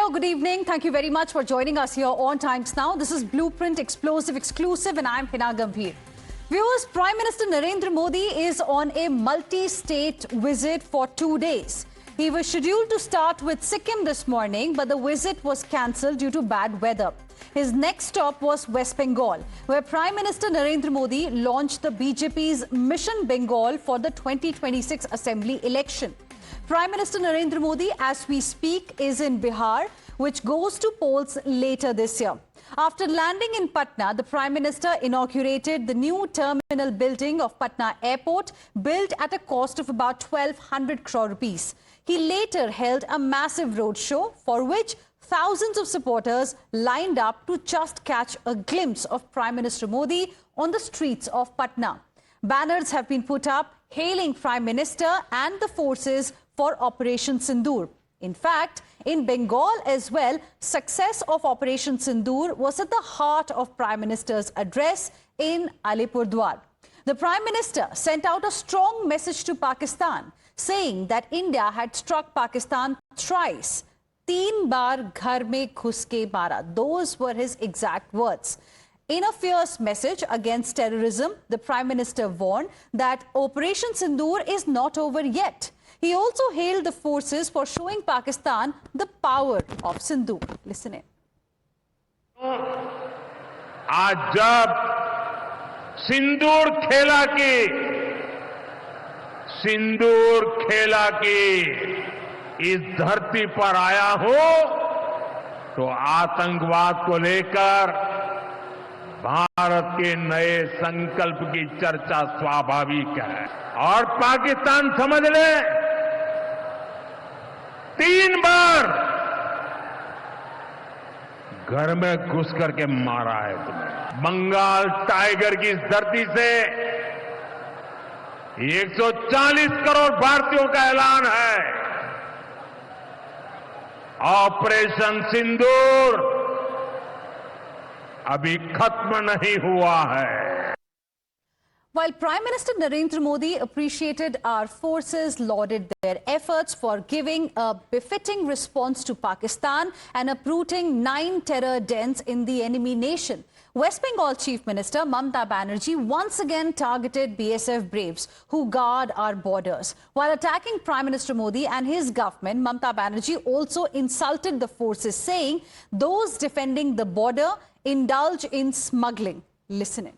Hello, good evening. Thank you very much for joining us here on Times Now. This is Blueprint Explosive Exclusive and I'm Heena Gambhir. Viewers, Prime Minister Narendra Modi is on a multi-state visit for 2 days. He was scheduled to start with Sikkim this morning, but the visit was cancelled due to bad weather. His next stop was West Bengal, where Prime Minister Narendra Modi launched the BJP's Mission Bengal for the 2026 Assembly election. Prime Minister Narendra Modi, as we speak, is in Bihar, which goes to polls later this year. After landing in Patna, the Prime Minister inaugurated the new terminal building of Patna Airport, built at a cost of about 1,200 crore rupees. He later held a massive roadshow for which thousands of supporters lined up to just catch a glimpse of Prime Minister Modi on the streets of Patna. Banners have been put up hailing Prime Minister and the forces for Operation Sindoor. In fact, in Bengal as well, success of Operation Sindoor was at the heart of Prime Minister's address in Alipurdwar. The Prime Minister sent out a strong message to Pakistan, saying that India had struck Pakistan thrice. 3 baar ghar mein ghus ke mara. Those were his exact words. In a fierce message against terrorism, the Prime Minister warned that Operation Sindoor is not over yet. He also hailed the forces for showing Pakistan the power of Sindoor. Listen in. आज जब सिंदूर खेला की इस धरती पर आया हूं, तो आतंकवाद को लेकर भारत के नए संकल्प की चर्चा स्वाभाविक है। और पाकिस्तान समझ ले, 3 बार घर में घुस करके मारा है तुम्हें। बंगाल टाइगर की इस धरती से 140 करोड़ भारतीयों का ऐलान है। ऑपरेशन सिंदूर अभी खत्म नहीं हुआ है। While Prime Minister Narendra Modi appreciated our forces, lauded their efforts for giving a befitting response to Pakistan and uprooting 9 terror dens in the enemy nation, West Bengal Chief Minister Mamata Banerjee once again targeted BSF braves who guard our borders. While attacking Prime Minister Modi and his government, Mamata Banerjee also insulted the forces, saying those defending the border indulge in smuggling. Listen in.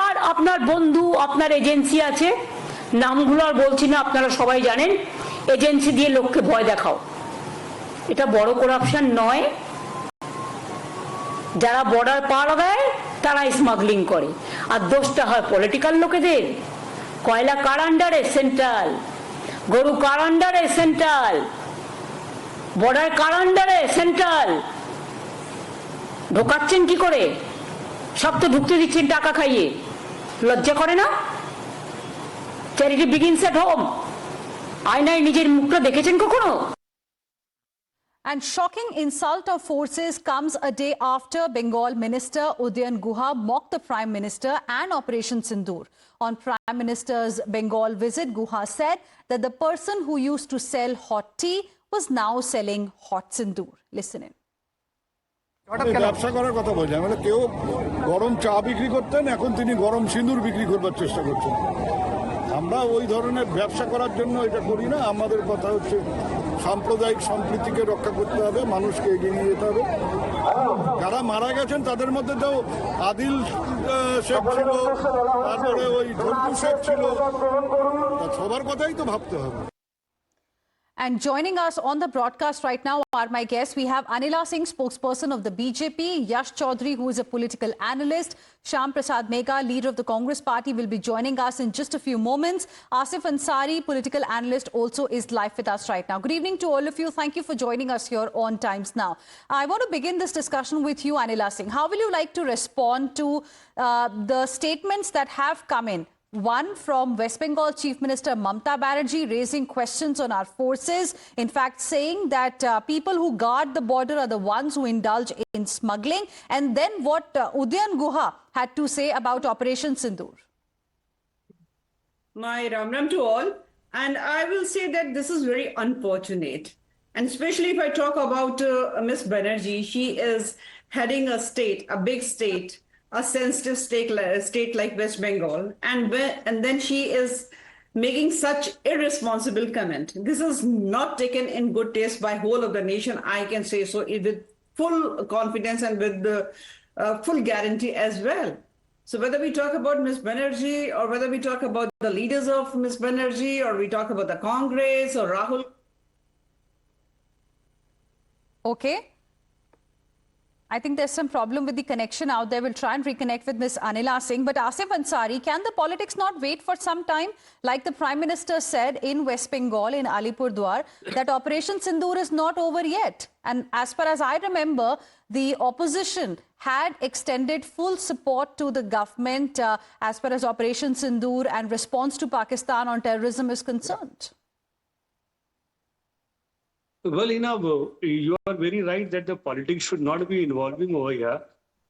আর আপনার বন্ধু আপনার agency আছে, নামগুলো আর বলছি না, আপনারা সবাই জানেন, এজেন্সি দিয়ে লোককে ভয় দেখাও। এটা বড় করাপশন নয়? যারা বর্ডার পার দেয় তারা স্মাগলিং করে, আর দোষটা হয় পলিটিক্যাল লোকেদের। কয়লা কার আন্ডারে? সেন্ট্রাল। গরু কার আন্ডারে? সেন্ট্রাল। বর্ডার কার আন্ডারে? সেন্ট্রাল। ঢোকাচ্ছেন কি করে? সব তো ঢুকতে দিচ্ছেন টাকা খাইয়ে। লজ্জা করে না? Charity begins at home. আয়নায় নিজের মুখটা দেখেছেন কখনো? And shocking insult of forces comes a day after Bengal Minister Udayan Guha mocked the Prime Minister and Operation Sindoor. On Prime Minister's Bengal visit, Guha said that the person who used to sell hot tea was now selling hot Sindoor. Listen in. ব্যবসা করার কথা বলছি, মানে কেউ গরম চা বিক্রি করতেন, এখন তিনি গরম সিঁদুর বিক্রি করবার চেষ্টা করছেন। আমরা ওই ধরনের ব্যবসা করার জন্য এটা করি না। আমাদের কথা হচ্ছে সাম্প্রদায়িক সম্প্রীতিকে রক্ষা করতে হবে, মানুষকে এগিয়ে নিয়ে যেতে হবে। যারা মারা গেছেন তাদের মধ্যে তো আদিল শেখ ছিল, তারপরে ওই ঝন্টু শেখ ছিল, সবার কথাই তো ভাবতে হবে। And joining us on the broadcast right now are my guests. We have Anila Singh, spokesperson of the BJP, Yash Chaudhary, who is a political analyst, Shyam Prasad Megha, leader of the Congress party, will be joining us in just a few moments. Asif Ansari, political analyst, also is live with us right now. Good evening to all of you. Thank you for joining us here on Times Now. I want to begin this discussion with you, Anila Singh. How will you like to respond to the statements that have come in? One from West Bengal Chief Minister Mamata Banerjee raising questions on our forces, in fact saying that people who guard the border are the ones who indulge in smuggling, and then what Udayan Guha had to say about Operation Sindoor. My Ram Ram to all, and I will say that this is very unfortunate And especially if I talk about Ms. Banerjee, she is heading a state, a big state, a sensitive state like West Bengal, and then she is making such irresponsible comment. This is not taken in good taste by whole of the nation. I can say so with full confidence and with the full guarantee as well. So whether we talk about Ms. Banerjee or whether we talk about the leaders of Ms. Banerjee or we talk about the Congress or Rahul. Okay. I think there's some problem with the connection out there. We'll try and reconnect with Ms. Anila Singh. But Asif Ansari, can the politics not wait for some time? Like the Prime Minister said in West Bengal, in Alipurduar, that Operation Sindoor is not over yet. And as far as I remember, the opposition had extended full support to the government as far as Operation Sindoor and response to Pakistan on terrorism is concerned. Well, Heena, you are very right that the politics should not be involving over here.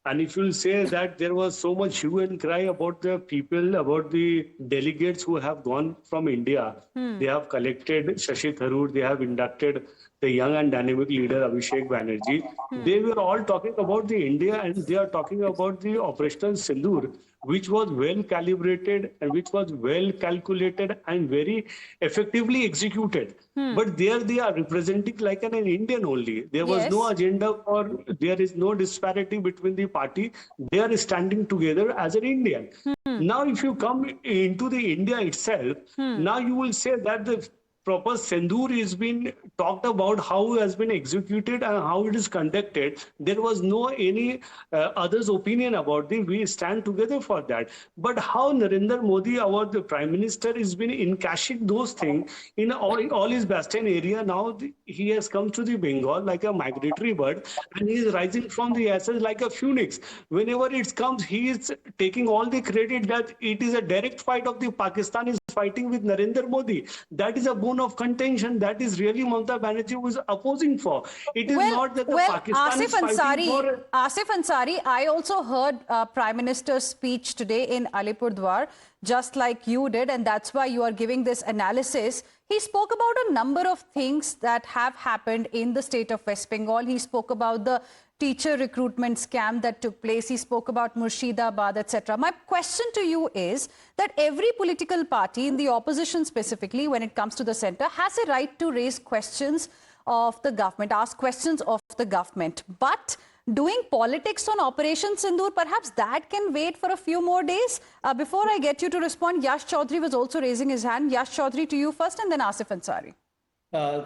And if you say that there was so much hue and cry about the people, about the delegates who have gone from India, they have collected Shashi Tharoor, they have inducted the young and dynamic leader Abhishek Banerjee. They were all talking about the India and they are talking about the Operation Sindoor, which was well calibrated and which was well calculated and very effectively executed. But there they are representing like an Indian only. There was no agenda or there is no disparity between the party. They are standing together as an Indian. Now, if you come into the India itself, now you will say that the proper Sindoor is being talked about, how it has been executed and how it is conducted. There was no any other's opinion about it. We stand together for that. But how Narendra Modi, our the Prime Minister, has been encashing those things in all his bastion area. Now he has come to the Bengal like a migratory bird and he is rising from the ashes like a phoenix. Whenever it comes, he is taking all the credit that it is a direct fight of the Pakistanis fighting with Narendra Modi. That is a bone of contention. That is really Mamata Banerjee was opposing for. It is not that the Pakistan is fighting for... Asif Ansari, I also heard Prime Minister's speech today in Alipurduar, just like you did, and that's why you are giving this analysis. He spoke about a number of things that have happened in the state of West Bengal. He spoke about the teacher recruitment scam that took place. He spoke about Murshidabad, etc. My question to you is that every political party in the opposition specifically, when it comes to the center, has a right to raise questions of the government, ask questions of the government. But doing politics on Operation Sindoor, perhaps that can wait for a few more days. Before I get you to respond, Yash Chaudhary was also raising his hand. Yash Chaudhary, to you first, and then Asif Ansari.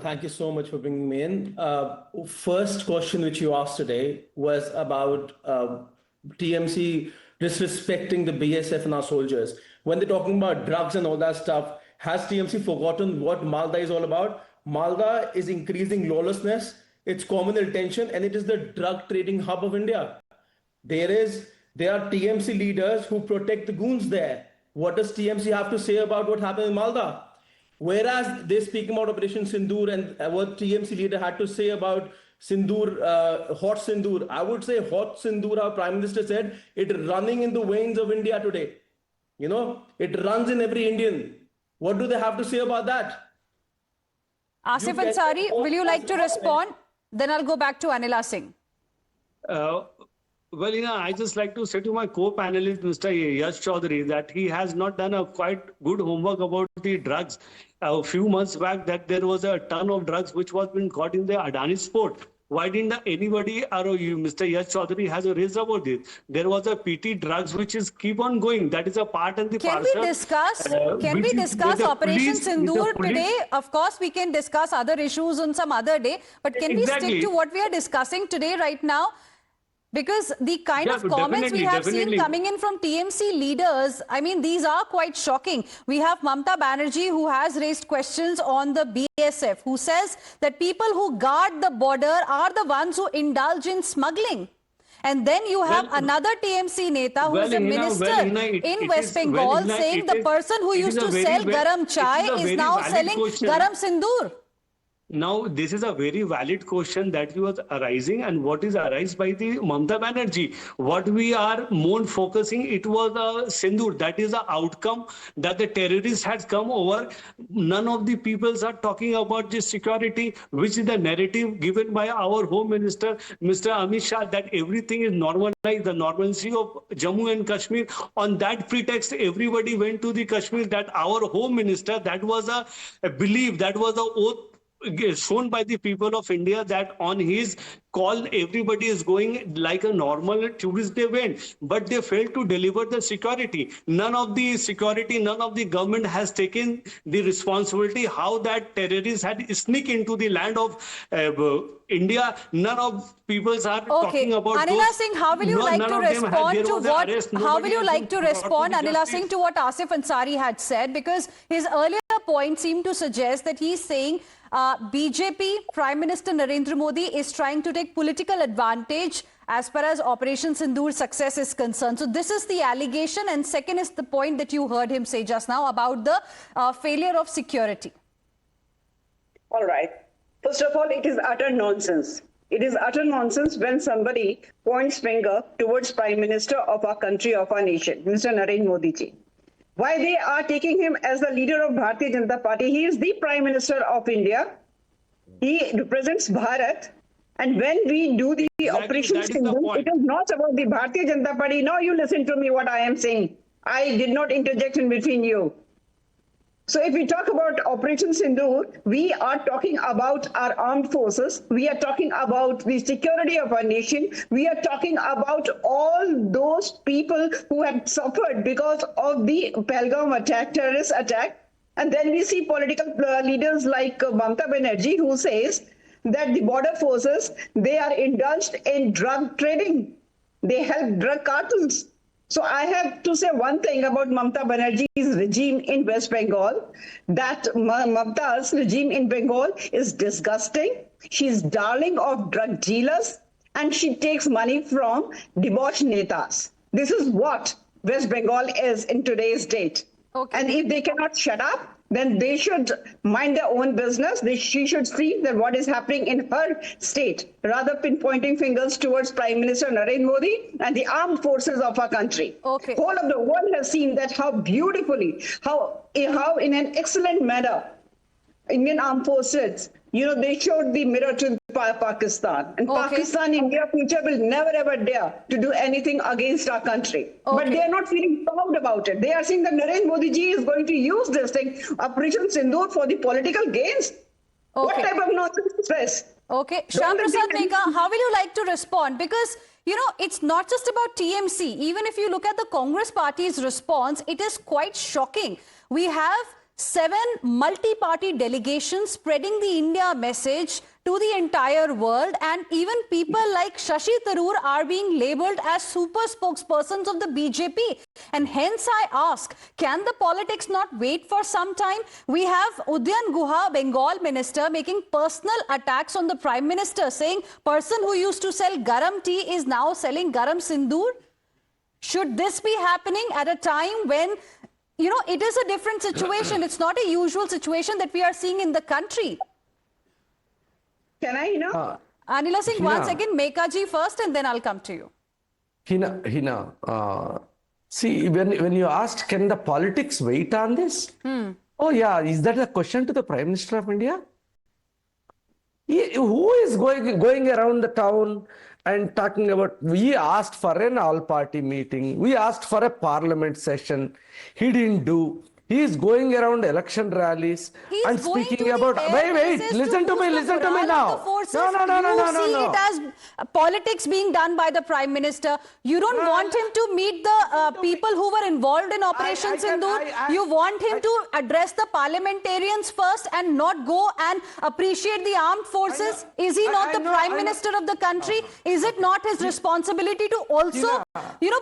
Thank you so much for bringing me in. First question which you asked today was about TMC disrespecting the BSF and our soldiers. When they're talking about drugs and all that stuff, has TMC forgotten what Malda is all about? Malda is increasing lawlessness, it's communal tension, and it is the drug trading hub of India. There are TMC leaders who protect the goons there. What does TMC have to say about what happened in Malda? Whereas they speak about Operation Sindoor and what TMC leader had to say about Sindoor, hot Sindoor. I would say hot Sindoor, our Prime Minister said, it running in the veins of India today. You know, it runs in every Indian. What do they have to say about that? Asif Ansari, will you like to respond? Then I'll go back to Anila Singh. Well, I just like to say to my co-panelist, Mr. Yash Chaudhary, that he has not done a quite good homework about the drugs. A few months back, that there was a ton of drugs which was been caught in the Adani port. Why didn't anybody, or you, Mr. Yash Chaudhary, has a raised about this? There was a PT drugs which is keep on going. That is a part and the parcel. Can we discuss Operation Sindoor today? Of course, we can discuss other issues on some other day. But can we stick to what we are discussing today, right now? Because the kind of comments we have seen coming in from TMC leaders, I mean, these are quite shocking. We have Mamata Banerjee, who has raised questions on the BSF, who says that people who guard the border are the ones who indulge in smuggling. And then you have another TMC Neta who is a minister in West Bengal saying the person who used to sell garam chai is now selling garam sindoor. Now, this is a very valid question that was arising, and what is arised by the Mamata Banerjee. What we are more focusing, it was Sindoor. That is the outcome that the terrorists had come over. None of the peoples are talking about this security, which is the narrative given by our Home Minister, Mr. Amit Shah, that everything is normalized, the normalcy of Jammu and Kashmir. On that pretext, everybody went to the Kashmir. That our Home Minister, that was a belief, that was the oath shown by the people of India, that on his call everybody is going like a normal tourist event, but they failed to deliver the security. None of the security, none of the government has taken the responsibility how that terrorists had sneaked into the land of India. None of peoples are talking about Anila those. Singh, how will you like to respond to what? How will you like to respond, Anila Singh, to what Asif Ansari had said? Because his earlier point seemed to suggest that he's saying BJP, Prime Minister Narendra Modi is trying to take political advantage as far as Operation Sindoor success is concerned. So this is the allegation, and second is the point that you heard him say just now about the failure of security. All right. First of all, it is utter nonsense. It is utter nonsense when somebody points finger towards Prime Minister of our country, of our nation, Mr. Narendra Modi ji. Why they are taking him as the leader of Bharatiya Janata Party? He is the Prime Minister of India. He represents Bharat. And when we do the Operation Sindoor, it is not about the Bharatiya Janata Party. No, you listen to me what I am saying. I did not interject in between you. So if we talk about Operation Sindoor, we are talking about our armed forces. We are talking about the security of our nation. We are talking about all those people who had suffered because of the Pahalgam attack, terrorist attack. And then we see political leaders like Mamata Banerjee, who says that the border forces, they are indulged in drug trading. They help drug cartels. So I have to say one thing about Mamata Banerjee's regime in West Bengal, that Mamata's regime in Bengal is disgusting. She's darling of drug dealers, and she takes money from debauched netas. This is what West Bengal is in today's date. Okay. And if they cannot shut up, then they should mind their own business. She should see that what is happening in her state, rather pinpointing fingers towards Prime Minister Narendra Modi and the armed forces of our country. Okay. Whole of the world has seen that how beautifully, how in an excellent manner, Indian armed forces, they showed the mirror to Pakistan. And Pakistan, India, future will never ever dare to do anything against our country. But they are not feeling proud about it. They are saying that Narendra Modi ji is going to use this thing, Operation Sindoor, for the political gains. What type of nonsense is this? Okay. Shyam Prasad Meka, how will you like to respond? Because, it's not just about TMC. Even if you look at the Congress party's response, it is quite shocking. We have 7 multi-party delegations spreading the India message to the entire world, and even people like Shashi Tharoor are being labelled as super spokespersons of the BJP. And hence I ask, can the politics not wait for some time? We have Udyan Guha, Bengal minister, making personal attacks on the Prime Minister, saying person who used to sell garam tea is now selling garam sindoor. Should this be happening at a time when it is a different situation? It's not a usual situation that we are seeing in the country. Can I, Anila Singh, Heena, 1 second. Meka ji first, and then I'll come to you. Heena, see, when you asked, can the politics wait on this? Oh, yeah. Is that a question to the Prime Minister of India? Who is going around the town and talking about, we asked for an all-party meeting, we asked for a parliament session, he didn't do. He is going around election rallies and speaking about, wait, listen to me now. No. You see it as politics being done by the Prime Minister. You don't want him to meet the people who were involved in Operation Sindoor. You want him to address the parliamentarians first and not go and appreciate the armed forces. Is he not the Prime Minister of the country? Is it not his responsibility to also,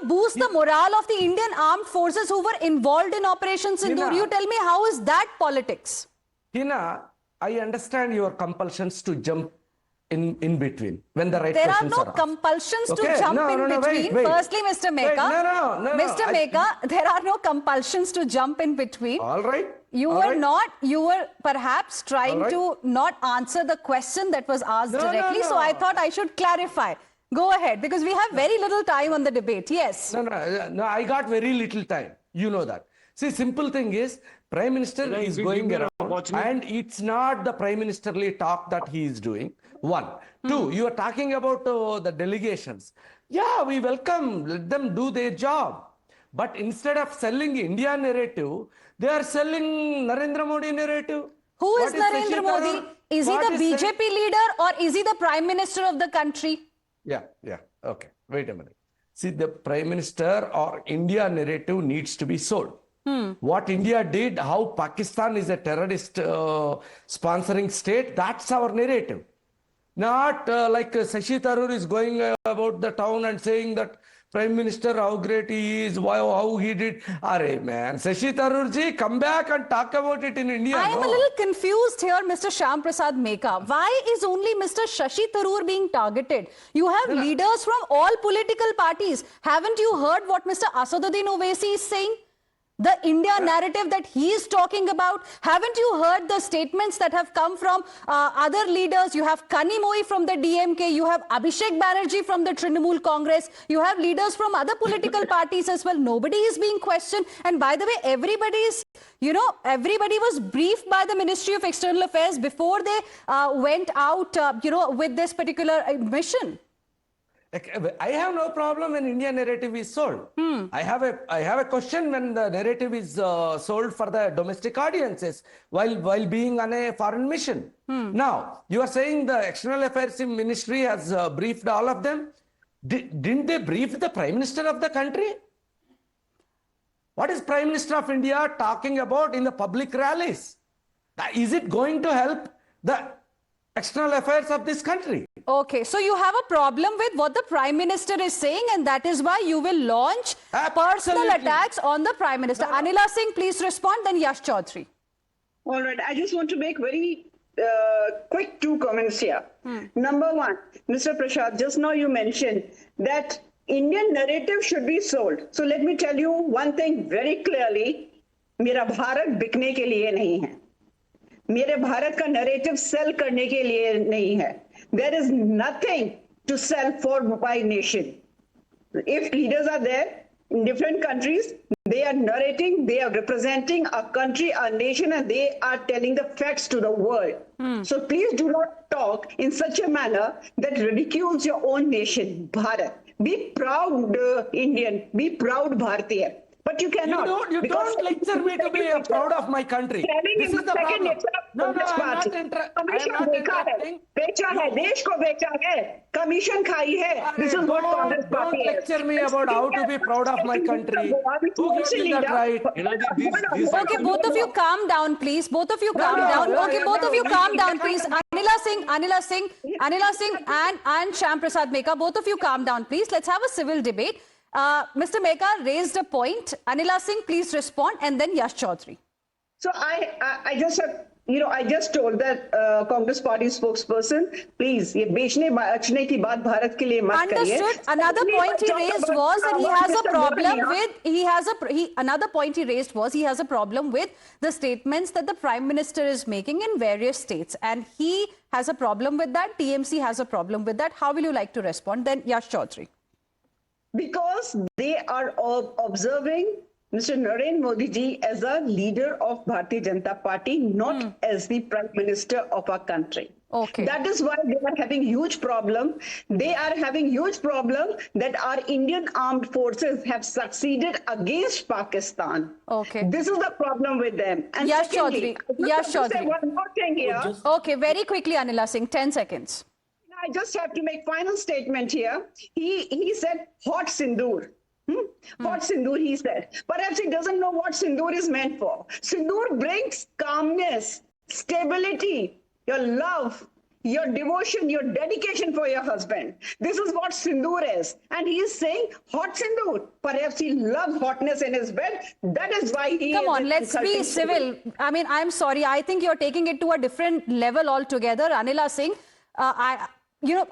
boost the morale of the Indian armed forces who were involved in Operation Sindoor? You tell me, how is that politics? Heena, I understand your compulsions to jump in between when the right questions are asked. There are no compulsions to jump in between. Wait. Firstly, Mr. Meka, No. Mr. Meka, there are no compulsions to jump in between. All right. You All were right? not, you were perhaps trying All right. to not answer the question that was asked No, no, directly. So no. I thought I should clarify. Go ahead, because we have very little time on the debate. Yes. No, I got very little time. You know that. See, simple thing is, Prime Minister Can I is give going me an around, opportunity? and it's not the Prime Ministerly talk that he is doing. One. Two, you are talking about the delegations. Yeah, we welcome, let them do their job. But instead of selling India narrative, they are selling Narendra Modi narrative. Who is What Narendra Shashi Modi? Tharoor? Is he What the is BJP leader or is he the Prime Minister of the country? Yeah, okay. Wait a minute. See, the Prime Minister or India narrative needs to be sold. What India did, how Pakistan is a terrorist sponsoring state, that's our narrative. Not like Shashi Tharoor is going about the town and saying that Prime Minister, how great he is, how he did. Arey man, Shashi Tharoor ji, come back and talk about it in India. I am a little confused here, Mr. Shyam Prasad Meka. Why is only Mr. Shashi Tharoor being targeted? You have leaders from all political parties. Haven't you heard what Mr. Asaduddin Owaisi is saying? The India narrative that he is talking about. Haven't you heard the statements that have come from other leaders? You have Kanimoi from the DMK. You have Abhishek Banerjee from the Trinamool Congress. You have leaders from other political parties as well. Nobody is being questioned. And by the way, everybody was briefed by the Ministry of External Affairs before they went out, with this particular mission. I have no problem when India narrative is sold. I have a question when the narrative is sold for the domestic audiences while being on a foreign mission. Now, you are saying the External Affairs Ministry has briefed all of them. Didn't they brief the Prime Minister of the country? What is Prime Minister of India talking about in the public rallies? Is it going to help the external affairs of this country? Okay, so you have a problem with what the Prime Minister is saying, and that is why you will launch personal attacks on the Prime Minister. Anila Singh, please respond, then Yash Chaudhary. All right, I just want to make very quick two comments here. Number one, Mr. Prasad, just now you mentioned that Indian narrative should be sold. So let me tell you one thing very clearly. मेरा भारत बिकने के लिए नहीं है. मेरे भारत का narrative cell करने के लिए नहीं है. There is nothing to sell for my nation. If leaders are there in different countries, they are narrating, they are representing a country, a nation, and they are telling the facts to the world. So please do not talk in such a manner that ridicules your own nation, Bharat. Be proud Indian, be proud Bharatiya. But you cannot. You don't lecture me to be proud of my country. This is the problem. No, I'm not interrupting. बेचा है, देश को बेचा है, commission खाई है. This is what Congress party is. Don't lecture me about how to be proud of my country. Who gives you that right? Okay, both of you calm down, please. Both of you calm down. Okay, both of you calm down, please. Anila Singh, and Shyam Prasad Meka, both of you calm down, please. Let's have a civil debate. Mr. Meka raised a point. Anila Singh, please respond, and then Yash Chaudhary. So I just have, I just told that Congress party spokesperson, please, ये बेचने बचने की बात भारत के लिए मत करिए. Understood. Another point he raised was that he has a problem with, another point he raised was he has a problem with the statements that the Prime Minister is making in various states. And he has a problem with that. TMC has a problem with that. How will you like to respond? Then Yash Chaudhary. Because they are observing Mr. Narendra Modi ji as a leader of Bharatiya Janata Party, not as the Prime Minister of our country. Okay. That is why they are having huge problem. They are having huge problem that our Indian armed forces have succeeded against Pakistan. Okay. This is the problem with them. And Yash secondly, Chaudhary. Yash I want to say Chaudhary. one more thing here. Okay, very quickly, Anila Singh, 10 seconds. I just have to make final statement here. He said hot sindoor. Hot sindoor, he said. Perhaps he doesn't know what sindoor is meant for. Sindoor brings calmness, stability, your love, your devotion, your dedication for your husband. This is what sindoor is. And he is saying hot sindoor. Perhaps he loves hotness in his bed. That is why he Come on, let's be civil. I mean, I'm sorry. I think you're taking it to a different level altogether. Anila Singh,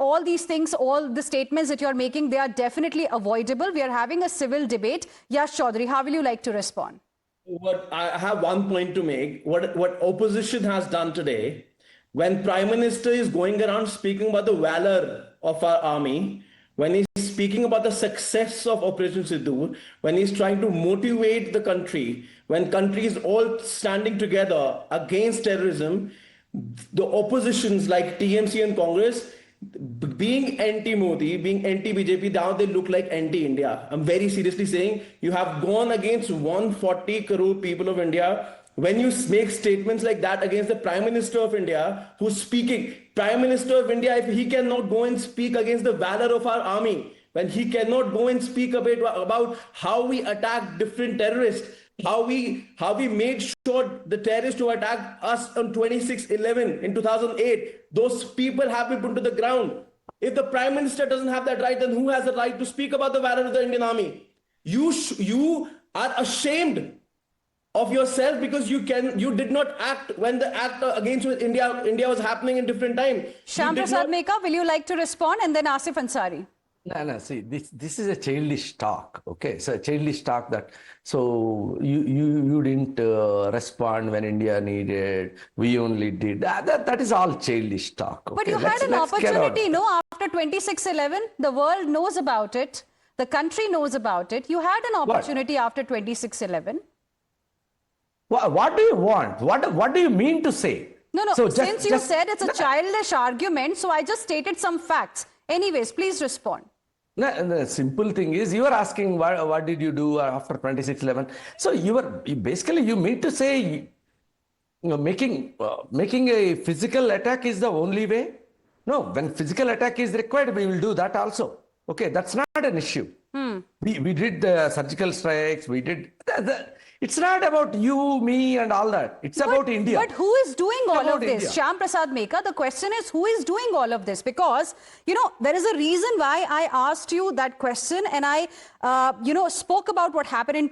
all these things, all the statements that you're making, they are definitely avoidable. We are having a civil debate. Yash Chaudhary, how will you like to respond? What I have one point to make. What opposition has done today, when Prime Minister is going around speaking about the valor of our army, when he's speaking about the success of Operation Sindoor, when he's trying to motivate the country, when countries all standing together against terrorism, the oppositions like TMC and Congress, being anti-Modi, being anti-BJP, now they look like anti-India. I'm very seriously saying, you have gone against 140 crore people of India. When you make statements like that against the Prime Minister of India, who's speaking, Prime Minister of India, if he cannot go and speak against the valor of our army, when he cannot go and speak about how we attack different terrorists, how we made sure the terrorists who attacked us on 26/11 in 2008, those people have been put to the ground. If the Prime Minister doesn't have that right, then who has the right to speak about the valor of the Indian army? You are ashamed of yourself because you did not act when the act against India was happening in different time. Shyam Prasad Meka, will you like to respond? And then Asif Ansari. No, see, this is a childish talk, okay? So a childish talk that, so you didn't respond when India needed, we only did. That is all childish talk, okay? But you had an opportunity, no? After 26/11, the world knows about it. The country knows about it. You had an opportunity after 26/11. What do you want? What do you mean to say? No, So since you said it's a childish argument, so I just stated some facts. Anyways, please respond. No, the simple thing is, you are asking what did you do after 26/11? So you mean to say, making a physical attack is the only way? No, when physical attack is required, we will do that also. Okay, that's not an issue. We did the surgical strikes. We did. It's not about you, me, and all that. It's about India. But who is doing all of this? Shyam Prasad Meka, the question is, who is doing all of this? Because, there is a reason why I asked you that question, and I, spoke about what happened in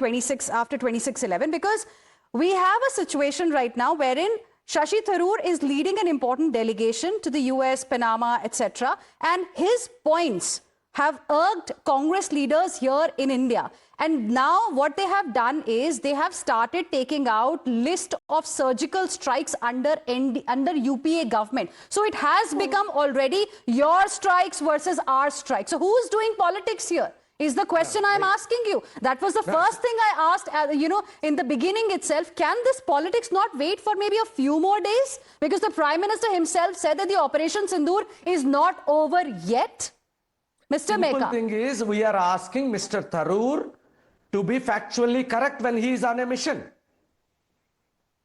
after 26/11, because we have a situation right now wherein Shashi Tharoor is leading an important delegation to the US, Panama, etc. And his points have irked Congress leaders here in India. And now what they have done is they have started taking out list of surgical strikes under UPA government. So it has become already your strikes versus our strikes. So who is doing politics here? Is the question I'm asking you. That was the first thing I asked, in the beginning itself. Can this politics not wait for maybe a few more days? Because the Prime Minister himself said that the Operation Sindoor is not over yet. Mr. Meka. The simple thing is, we are asking Mr. Tharoor to be factually correct when he is on a mission.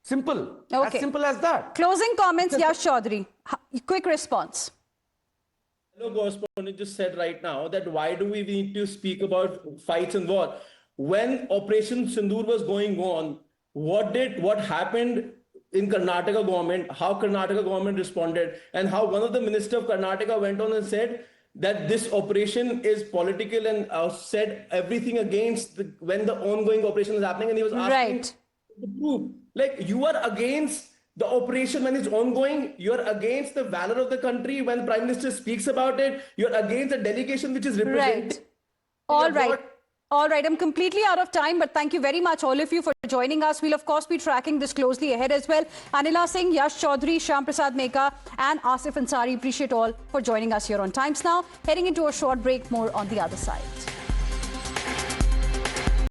Simple. Okay. As simple as that. Closing comments, Yash Chaudhary. Quick response. Hello, correspondent just said right now that why do we need to speak about fights and war? When Operation Sindoor was going on, what happened in Karnataka government, how Karnataka government responded, and how one of the minister of Karnataka went on and said that this operation is political and said everything against when the ongoing operation is happening, and he was asking to prove, like, you are against the operation when it's ongoing, you're against the valor of the country when the Prime Minister speaks about it, you're against the delegation which is represented. All right, I'm completely out of time, but thank you very much, all of you, for joining us. We'll, of course, be tracking this closely ahead as well. Anila Singh, Yash Chaudhary, Shyam Prasad Meka, and Asif Ansari, appreciate all for joining us here on Times Now. Heading into a short break, more on the other side.